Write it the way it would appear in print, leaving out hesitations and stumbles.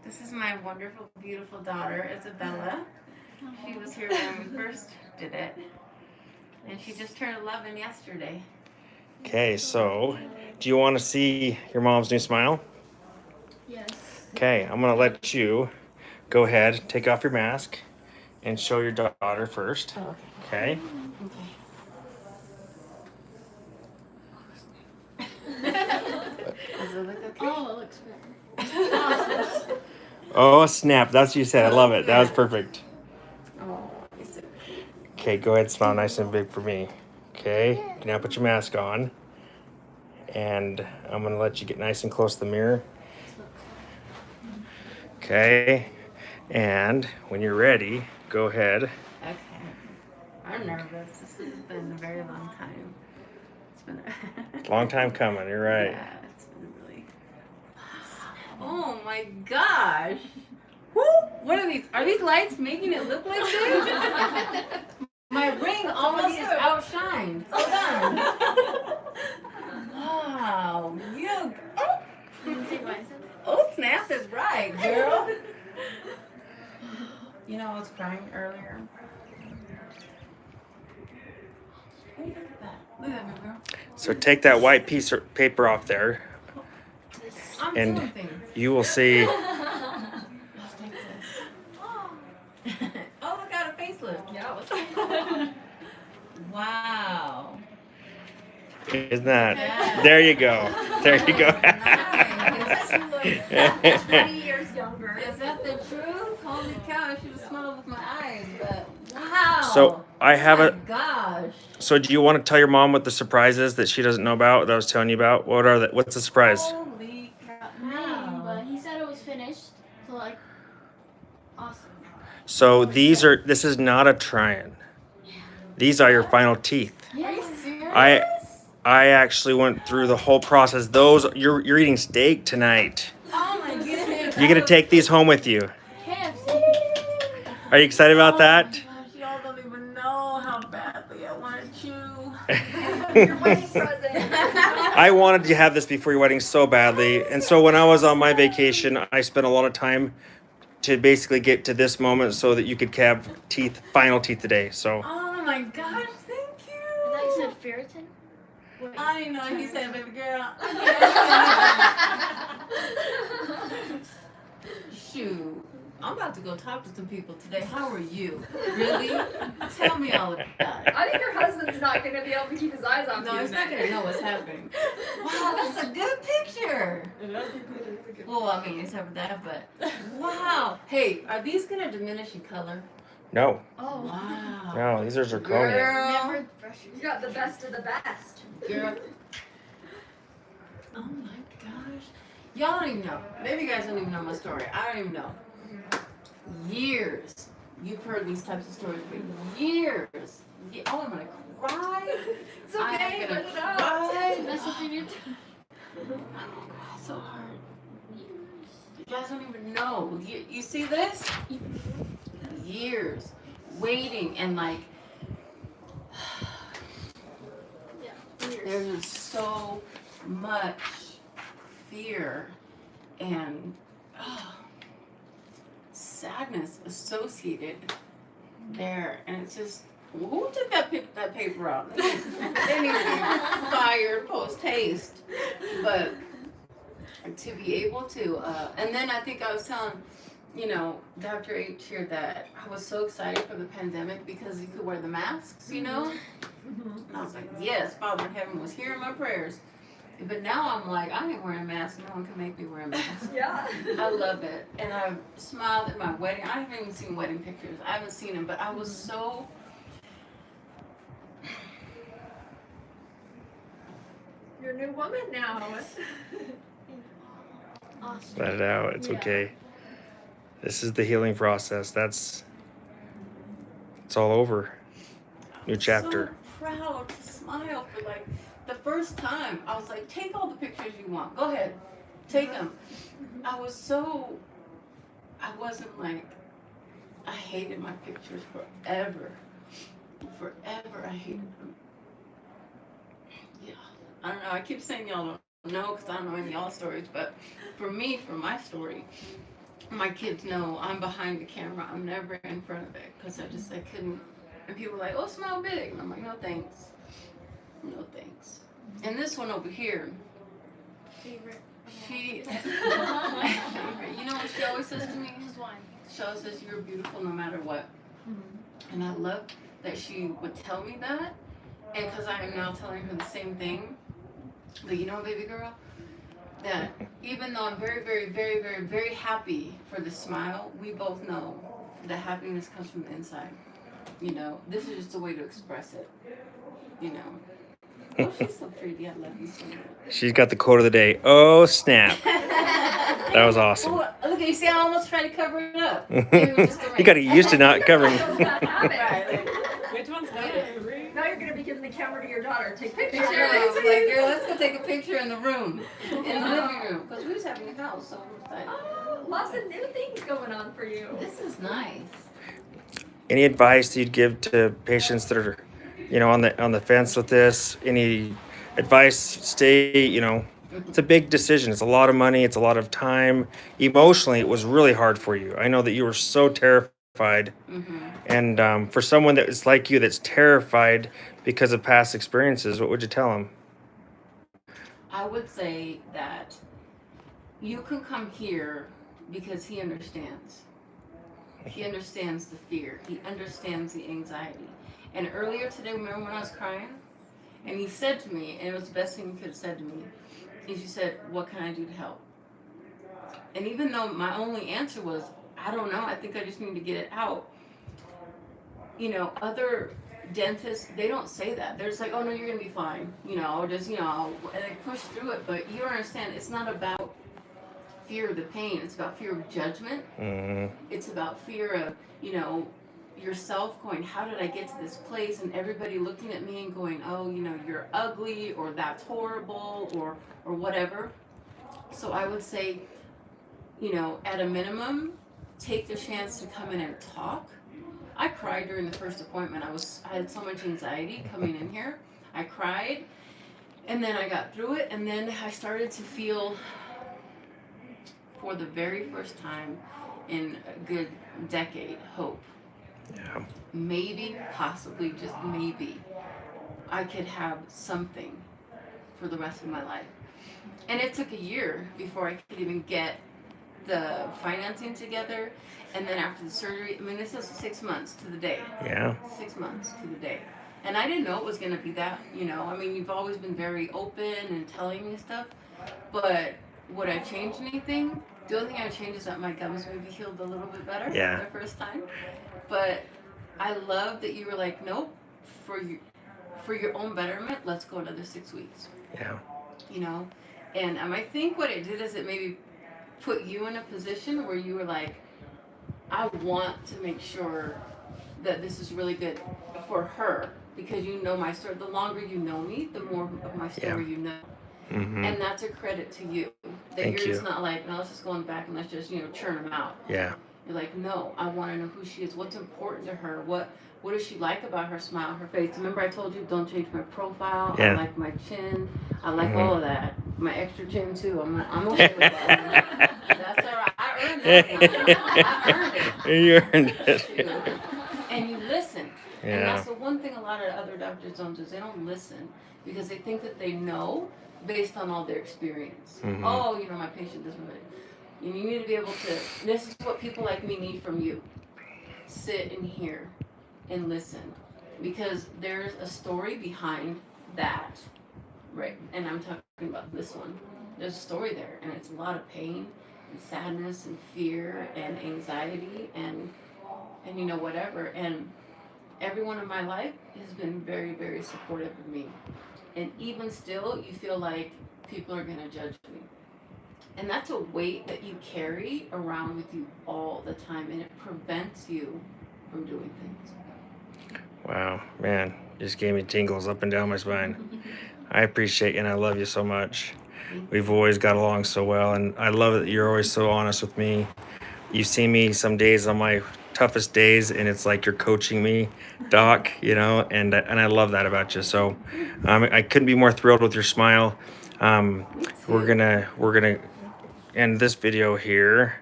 This is my wonderful, beautiful daughter, Isabella. She was here when we first did it. And she just turned 11 yesterday. Okay, so do you want to see your mom's new smile? Yes. Okay, I'm going to let you go ahead, take off your mask, and show your daughter first. Oh, Okay? Does it look okay? Oh, it looks better. Oh, snap. That's what you said. I love it. That was perfect. Oh, it's so cute. Okay, go ahead, smile nice and big for me. Okay, now put your mask on. And I'm going to let you get nice and close to the mirror. Okay, and when you're ready, go ahead. Okay. I'm nervous. This has been a very long time. It's been a Long time coming, you're right. Yeah, it's been really. Oh my gosh! Woo! What are these? Are these lights making it look like this? My ring almost is outshined. Hold on. Wow! You. Oh, snap is right, girl. You know I was crying earlier. Look at that. Look at me, girl. So take that white piece of paper off there, I'm doing and things. you will see. Oh, look at a facelift. Yeah. Wow. Isn't that? Yeah. There you go. There you go. Nice. 20 years younger. Is that the truth? Holy cow, I should have smelled with my eyes, but wow. So I have Oh a. my gosh. So do you want to tell your mom what the surprise is that she doesn't know about that I was telling you about? What's the surprise? Holy cow. Name, but he said it was finished. So like, awesome. So this is not a try-in. These are your final teeth. Are you serious? I actually went through the whole process. Those you're eating steak tonight. Oh my goodness. You're gonna take these home with you. KFC. Are you excited about that? Oh my gosh, y'all don't even know how badly I want to chew. Your wedding present. I wanted to have this before your wedding so badly, and so when I was on my vacation, I spent a lot of time to basically get to this moment so that you could have final teeth today. So Oh my gosh, thank I thought you you. said ferritin. I didn't know what he said, baby girl. Shoot. I'm about to go talk to some people today. How are you? Really? Tell me all about it. I think your husband's not going to be able to keep his eyes off No, you. he's not going to know what's happening. Wow, that's a good picture. Well, I mean, except for that, but wow. Hey, are these going to diminish in color? no, Oh. Wow. no, these are zirconia. Girl. Never brush You got the best of the best. Girl. Oh my gosh. Y'all don't even know. Maybe you guys don't even know my story. I don't even know. Years. You've heard these types of stories for years. Oh, I'm gonna cry. It's okay, I'm gonna let it out. cry. Mess up in your I'm gonna cry so hard. You guys don't even know. You see this? Years waiting and like. There's just so much fear and sadness associated there, and it's just who took that paper out? They need to be fired post haste. But to be able to, and then I think I was telling, Dr. H here that I was so excited for the pandemic because you could wear the masks, And I was like, yes, Father in heaven was hearing my prayers. But now I'm like, I ain't wearing a mask. No one can make me wear a mask. Yeah. I love it. And I smiled at my wedding. I haven't even seen wedding pictures. I haven't seen them, but I was so... You're a new woman now. awesome. Let it out. It's Yeah. okay. This is the healing process. It's all over. New chapter. So proud to smile for like the first time. I was like, take all the pictures you want. Go ahead. Take them. I wasn't like, I hated my pictures forever. Forever I hated them. Yeah. I don't know. I keep saying y'all don't know because I don't know any of y'all stories. But for me, for my story, my kids know I'm behind the camera. I'm never in front of it because I couldn't. And people are like, oh, smile big. And I'm like, no thanks. No thanks. And this one over here, Favorite. she, you know what she always says to me? Just one. She always says, you're beautiful no matter what. Mm-hmm. And I love that she would tell me that. And because I am now telling her the same thing. But you know, baby girl, that even though I'm very, very, very, very, very happy for the smile, we both know that happiness comes from the inside. You know, this is just a way to express it. You know. Oh, she's so pretty. I love you so much. She's got the quote of the day. Oh, snap. That was awesome. Oh, look at you. See, I almost tried to cover it up. You got to get used to not covering. Which one's better? Now you're gonna be giving the camera to your daughter. Take pictures. Like, girl, let's go take a picture in the room, in the living room, because we was having a house, so we was like, Oh, lots of new things going on for you. this is nice. Any advice you'd give to patients that are, you know, on the fence with this? Any advice? Stay, you know, it's a big decision. It's a lot of money. It's a lot of time. Emotionally, it was really hard for you. I know that you were so terrified. Mm-hmm. And for someone that is like you, that's terrified because of past experiences, what would you tell them? I would say that you can come here because he understands. He understands the fear. He understands the anxiety. And earlier today, remember when I was crying? And he said to me, and it was the best thing he could have said to me, is you said, what can I do to help? And even though my only answer was, I don't know, I think I just need to get it out. You know, other dentists, they don't say that. They're just like, oh no, you're going to be fine. You know, just, you know, and they push through it. But you don't understand, it's not about fear of the pain. It's about fear of judgment. Mm-hmm. It's about fear of, you know, yourself going, how did I get to this place? And everybody looking at me and going, oh, you know, you're ugly, or that's horrible, or whatever. So I would say, you know, at a minimum, take the chance to come in and talk. I cried during the first appointment. I had so much anxiety coming in here. I cried, and then I got through it, and then I started to feel, for the very first time in a good decade, hope. Yeah. Maybe, possibly, just maybe, I could have something for the rest of my life. And it took a year before I could even get the financing together. And then after the surgery, I mean, this was 6 months to the day. Yeah. 6 months to the day. And I didn't know it was going to be that, you know. I mean, you've always been very open and telling me stuff. But would I change anything? The only thing I changed is that my gums maybe healed a little bit better Yeah. the first time. But I love that you were like, nope, for your own betterment, let's go another 6 weeks. Yeah. You know? And I think what it did is it maybe put you in a position where you were like, I want to make sure that this is really good for her, because you know my story. The longer you know me, the more of my story you know. Mm-hmm. And that's a credit to you. That Thank you're you. just not like, no, let's just go in the back and let's just, you know, churn them out. Yeah. You're like, no, I want to know who she is. What's important to her? What does she like about her smile, her face? Remember I told you, don't change my profile. Yeah. I like my chin. I like all of that. My extra chin too. I'm okay with that. That's all right. I earned that one. I earned it. You earned it. And you listen. And Yeah. that's the one thing a lot of other doctors don't do. Is they don't listen because they think that they know based on all their experience. Mhm. Oh, you know, my patient doesn't really. You need to be able to, this is what people like me need from you. Sit and hear and listen. Because there's a story behind that. Right. And I'm talking about this one. There's a story there. And it's a lot of pain and sadness and fear and anxiety and you know, whatever. And everyone in my life has been very, very supportive of me. And even still, you feel like people are going to judge me. And that's a weight that you carry around with you all the time, and it prevents you from doing things. Wow, man, just gave me tingles up and down my spine. I appreciate you and I love you so much. We've always got along so well, and I love that you're always so honest with me. You see me some days on my toughest days, and it's like you're coaching me, Doc, you know, and I love that about you. So I couldn't be more thrilled with your smile. We're gonna end this video here.